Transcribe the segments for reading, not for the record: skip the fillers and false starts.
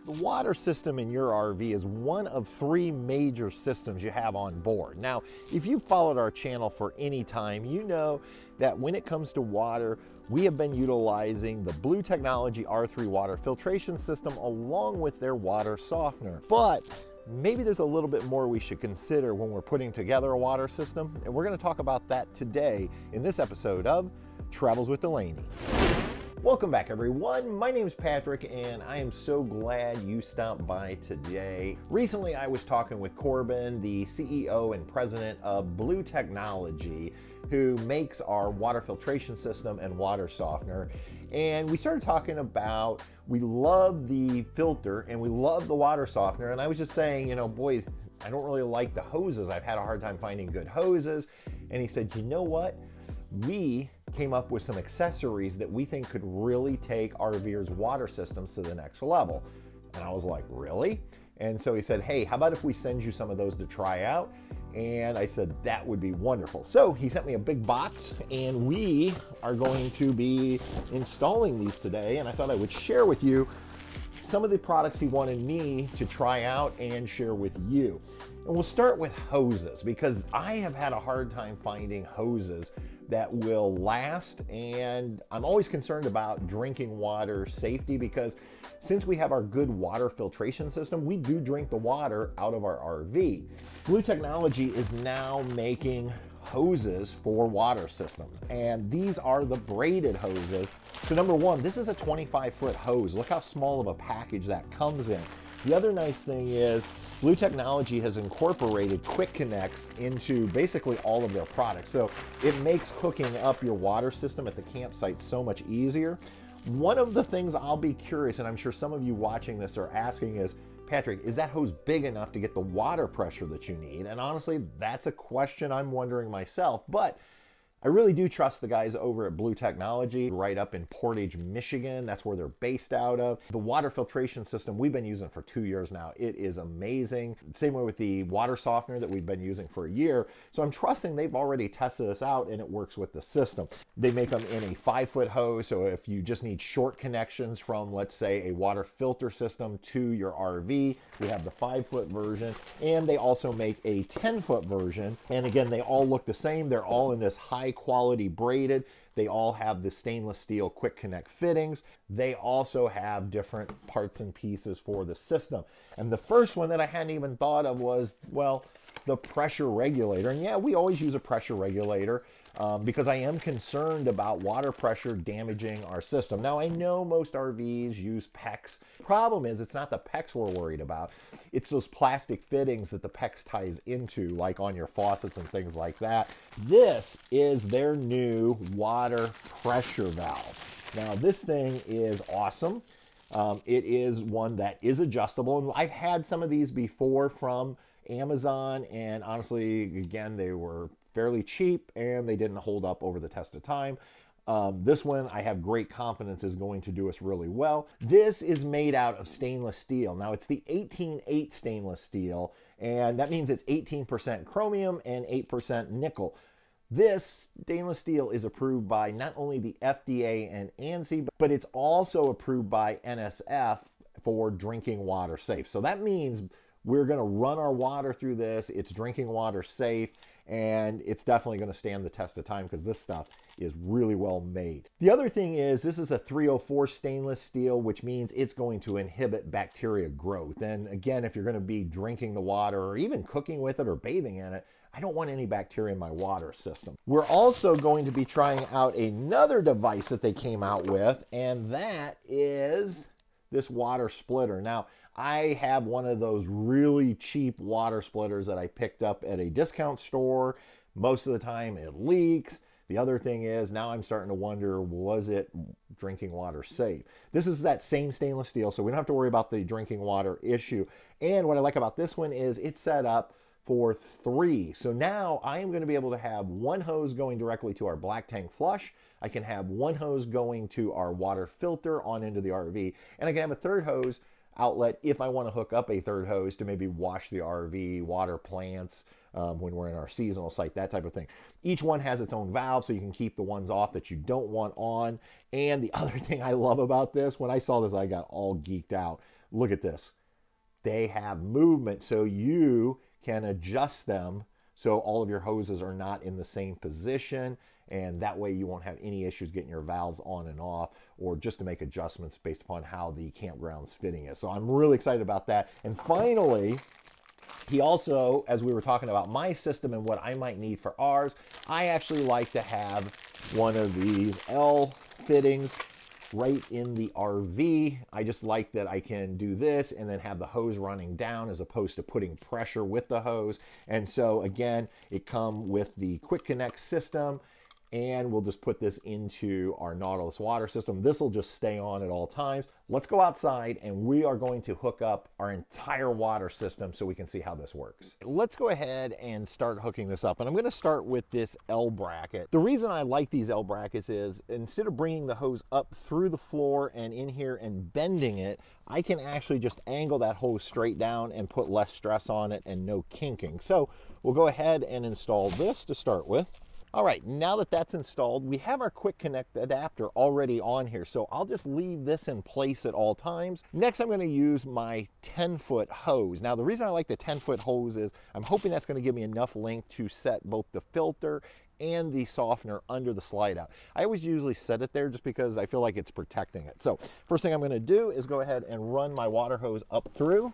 The water system in your RV is one of three major systems you have on board. Now, if you've followed our channel for any time, you know that when it comes to water, we have been utilizing the Blu Technology R3 water filtration system along with their water softener. But maybe there's a little bit more we should consider when we're putting together a water system, and we're going to talk about that today in this episode of Travels with Delaney. Welcome back, everyone. My name is Patrick, and I am so glad you stopped by today. Recently, I was talking with Kuzman, the CEO and president of Blu Technology, who makes our water filtration system and water softener. And we started talking about, we love the filter and we love the water softener. And I was just saying, you know, boy, I don't really like the hoses. I've had a hard time finding good hoses. And he said, you know what? We came up with some accessories that we think could really take RVers' water systems to the next level. And I was like, really? And so he said, hey, how about if we send you some of those to try out? And I said, that would be wonderful. So he sent me a big box, and we are going to be installing these today. And I thought I would share with you some of the products he wanted me to try out and share with you. And we'll start with hoses, because I have had a hard time finding hoses that will last, and I'm always concerned about drinking water safety, because since we have our good water filtration system, we do drink the water out of our RV. Blu Technology is now making hoses for water systems, and these are the braided hoses. So number one, this is a 25-foot hose. Look how small of a package that comes in. The other nice thing is Blu Technology has incorporated quick connects into basically all of their products. So it makes hooking up your water system at the campsite so much easier. One of the things I'll be curious, and I'm sure some of you watching this are asking, is, Patrick, is that hose big enough to get the water pressure that you need? And honestly, that's a question I'm wondering myself, but I really do trust the guys over at Blu Technology, right up in Portage, Michigan. That's where they're based out of. The water filtration system we've been using for 2 years now. It is amazing. Same way with the water softener that we've been using for a year. So I'm trusting they've already tested this out and it works with the system. They make them in a 5-foot hose. So if you just need short connections from, let's say, a water filter system to your RV, we have the 5-foot version. And they also make a 10-foot version. And again, they all look the same. They're all in this high quality braided. They all have the stainless steel quick connect fittings. They also have different parts and pieces for the system. And the first one that I hadn't even thought of was, well, the pressure regulator. And yeah, we always use a pressure regulator because I am concerned about water pressure damaging our system. Now, I know most RVs use PEX. Problem is, it's not the PEX we're worried about. It's those plastic fittings that the PEX ties into, like on your faucets and things like that. This is their new water pressure valve. Now, this thing is awesome. It is one that is adjustable, and I've had some of these before from Amazon, and honestly, again, they were fairly cheap and they didn't hold up over the test of time. This one I have great confidence is going to do us really well. This is made out of stainless steel. Now, it's the 18-8 stainless steel, and that means it's 18% chromium and 8% nickel. This stainless steel is approved by not only the FDA and ANSI, but it's also approved by NSF for drinking water safe. So that means we're going to run our water through this. It's drinking water safe, and it's definitely going to stand the test of time because this stuff is really well made. The other thing is, this is a 304 stainless steel, which means it's going to inhibit bacteria growth. And again, if you're going to be drinking the water or even cooking with it or bathing in it, I don't want any bacteria in my water system. We're also going to be trying out another device that they came out with, and that is this water splitter. Now, I have one of those really cheap water splitters that I picked up at a discount store. Most of the time it leaks. The other thing is, now I'm starting to wonder, was it drinking water safe? This is that same stainless steel, so we don't have to worry about the drinking water issue. And what I like about this one is it's set up for 3. So now I am going to be able to have one hose going directly to our black tank flush. I can have one hose going to our water filter on into the RV. And I can have a third hose outlet if I want to hook up a third hose to maybe wash the RV, water plants, when we're in our seasonal site, that type of thing. Each one has its own valve, so you can keep the ones off that you don't want on. And the other thing I love about this, when I saw this, I got all geeked out. Look at this. They have movement, so you can adjust them so all of your hoses are not in the same position, and that way you won't have any issues getting your valves on and off, or just to make adjustments based upon how the campground's fitting is. So I'm really excited about that. And finally, he also, as we were talking about my system and what I might need for ours, I actually like to have one of these L fittings right in the RV. I just like that I can do this and then have the hose running down as opposed to putting pressure with the hose. And so again, it comes with the quick connect system, and we'll just put this into our Nautilus water system. This will just stay on at all times. Let's go outside and we are going to hook up our entire water system so we can see how this works. Let's go ahead and start hooking this up. And I'm gonna start with this L bracket. The reason I like these L brackets is instead of bringing the hose up through the floor and in here and bending it, I can actually just angle that hose straight down and put less stress on it and no kinking. So we'll go ahead and install this to start with. All right, now that that's installed, we have our quick connect adapter already on here, so I'll just leave this in place at all times. Next, I'm gonna use my 10-foot hose. Now, the reason I like the 10-foot hose is I'm hoping that's gonna give me enough length to set both the filter and the softener under the slide out. I always usually set it there just because I feel like it's protecting it. So first thing I'm gonna do is go ahead and run my water hose up through.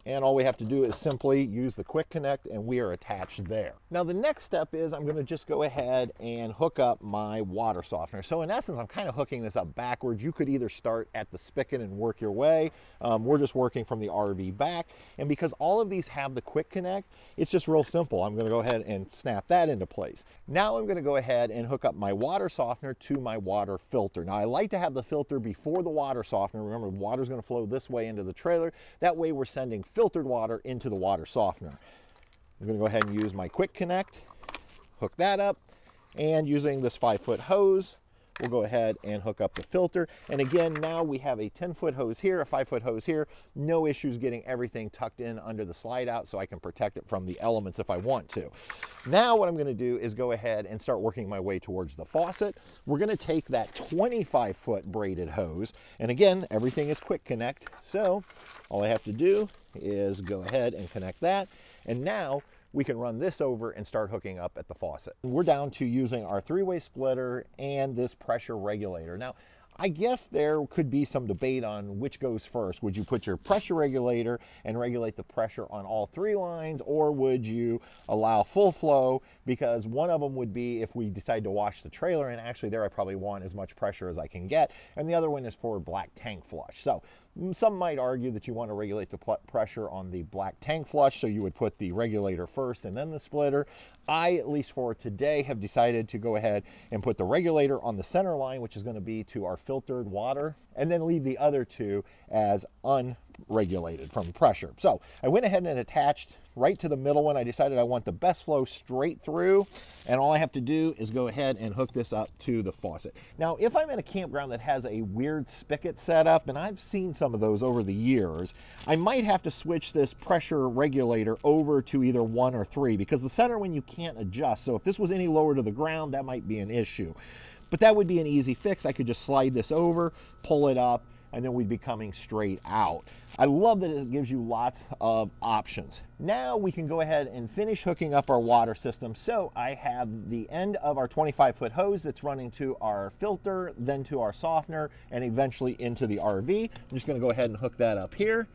And all we have to do is simply use the quick connect and we are attached there. Now the next step is I'm gonna just go ahead and hook up my water softener. So in essence, I'm kind of hooking this up backwards. You could either start at the spigot and work your way. We're just working from the RV back. And because all of these have the quick connect, it's just real simple. I'm gonna go ahead and snap that into place. Now I'm gonna go ahead and hook up my water softener to my water filter. Now I like to have the filter before the water softener. Remember, the water's gonna flow this way into the trailer. That way we're sending filtered water into the water softener. I'm gonna go ahead and use my quick connect, hook that up, and using this 5-foot hose, we'll go ahead and hook up the filter. And again, now we have a 10-foot hose here, a 5-foot hose here. No issues getting everything tucked in under the slide out so I can protect it from the elements if I want to. Now what I'm gonna do is go ahead and start working my way towards the faucet. We're gonna take that 25-foot braided hose, and again, everything is quick connect, so all I have to do is go ahead and connect that, and now we can run this over and start hooking up at the faucet. We're down to using our 3-way splitter and this pressure regulator. Now, I guess there could be some debate on which goes first. Would you put your pressure regulator and regulate the pressure on all 3 lines, or would you allow full flow? Because one of them would be if we decide to wash the trailer, and actually there I probably want as much pressure as I can get, and the other one is for black tank flush. So some might argue that you want to regulate the pressure on the black tank flush, so you would put the regulator first and then the splitter. I, at least for today, have decided to go ahead and put the regulator on the center line, which is going to be to our filtered water, and then leave the other 2 as unregulated from pressure. So I went ahead and attached right to the middle one. I decided I want the best flow straight through, and all I have to do is go ahead and hook this up to the faucet. Now, if I'm in a campground that has a weird spigot setup, and I've seen some of those over the years, I might have to switch this pressure regulator over to either 1 or 3, because the center one you can't adjust. So if this was any lower to the ground, that might be an issue. But that would be an easy fix. I could just slide this over, pull it up, and then we'd be coming straight out. I love that it gives you lots of options. Now we can go ahead and finish hooking up our water system. So I have the end of our 25-foot hose that's running to our filter, then to our softener, and eventually into the RV. I'm just gonna go ahead and hook that up here,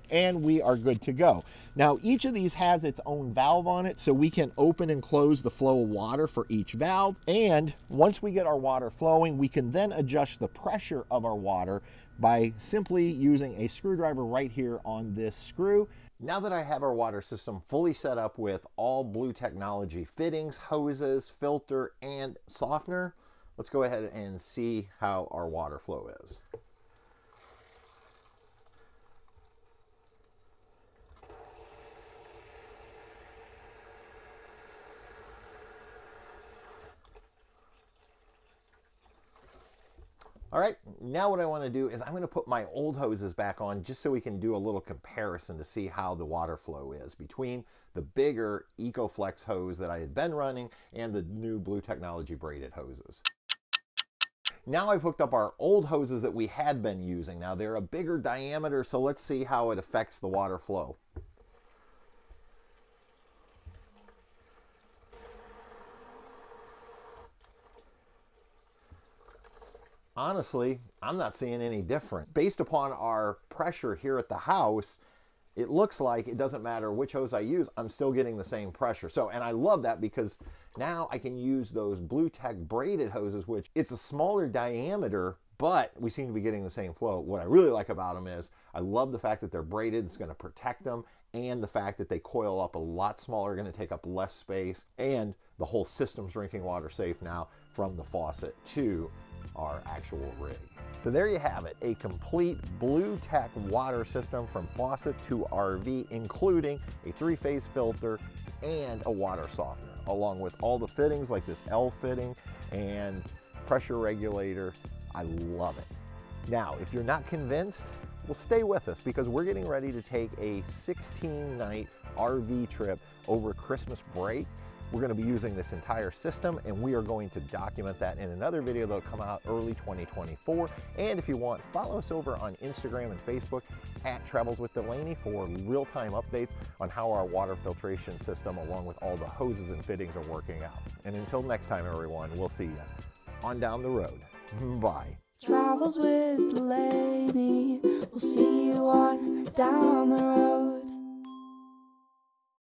and we are good to go. Now, each of these has its own valve on it, so we can open and close the flow of water for each valve. And once we get our water flowing, we can then adjust the pressure of our water by simply using a screwdriver right here on this screw. Now that I have our water system fully set up with all Blu Technology fittings, hoses, filter, and softener, let's go ahead and see how our water flow is. All right, now what I want to do is I'm going to put my old hoses back on just so we can do a little comparison to see how the water flow is between the bigger EcoFlex hose that I had been running and the new Blu Technology braided hoses. Now I've hooked up our old hoses that we had been using. Now they're a bigger diameter, so let's see how it affects the water flow. Honestly, I'm not seeing any different. Based upon our pressure here at the house, it looks like it doesn't matter which hose I use, I'm still getting the same pressure. So, and I love that because now I can use those Blu Tech braided hoses, which it's a smaller diameter, but we seem to be getting the same flow. What I really like about them is I love the fact that they're braided. It's going to protect them, and the fact that they coil up a lot smaller, going to take up less space, and the whole system's drinking water safe now from the faucet to our actual rig. So there you have it, a complete Blu Tech water system from faucet to RV, including a 3-phase filter and a water softener, along with all the fittings like this L fitting and pressure regulator. I love it. Now, if you're not convinced, well, stay with us because we're getting ready to take a 16-night RV trip over Christmas break. We're going to be using this entire system, and we are going to document that in another video that'll come out early 2024. And if you want, follow us over on Instagram and Facebook at Travels with Delaney for real-time updates on how our water filtration system, along with all the hoses and fittings, are working out. And until next time, everyone, we'll see you on down the road. Bye. Travels with Delaney. We'll see you on down the road.